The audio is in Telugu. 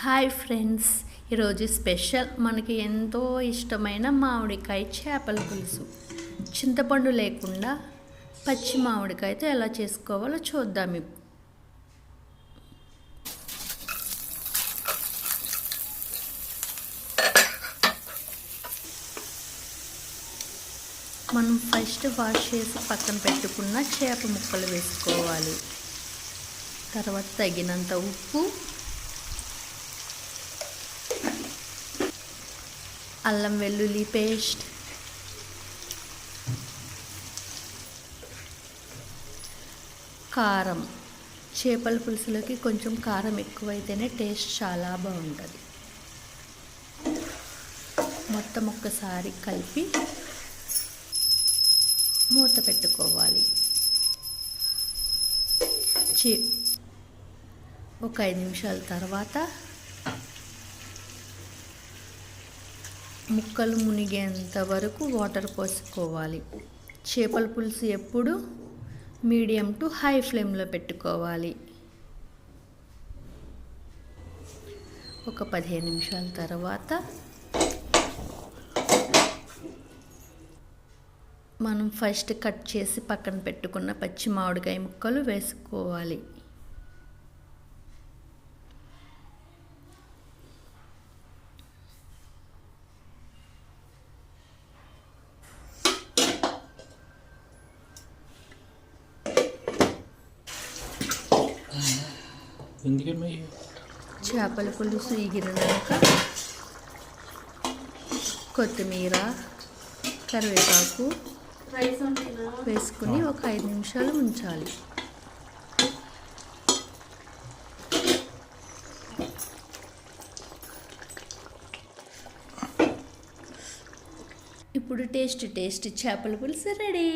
హాయ్ ఫ్రెండ్స్, ఈరోజు స్పెషల్ మనకి ఎంతో ఇష్టమైన మామిడికాయ చేపల పులుసు. చింతపండు లేకుండా పచ్చి మామిడికాయతో ఎలా చేసుకోవాలో చూద్దాం. మనం ఫస్ట్ వాష్ చేసి పక్కన పెట్టుకున్న చేప ముక్కలు వేసుకోవాలి. తర్వాత తగినంత ఉప్పు, అల్లం వెల్లుల్లి పేస్ట్, కారం. చేపల పులుసులోకి కొంచెం కారం ఎక్కువైతేనే టేస్ట్ చాలా బాగుంటుంది. మొత్తం ఒక్కసారి కలిపి మూత పెట్టుకోవాలి. ఒక 5 నిమిషాల తర్వాత ముక్కలు మునిగేంత వరకు వాటర్ పోసుకోవాలి. చేపల పులుసు ఎప్పుడు మీడియం టు హై ఫ్లేమ్లో పెట్టుకోవాలి. ఒక 15 నిమిషాల తర్వాత మనం ఫస్ట్ కట్ చేసి పక్కన పెట్టుకున్న పచ్చి మామిడికాయ ముక్కలు వేసుకోవాలి. చేపల పులుసు ఎగిరినాక కొత్తిమీర, కరివేపాకు వేసుకుని ఒక 5 నిమిషాలు ఉంచాలి. ఇప్పుడు టేస్ట్ చేపల పులుసు రెడీ.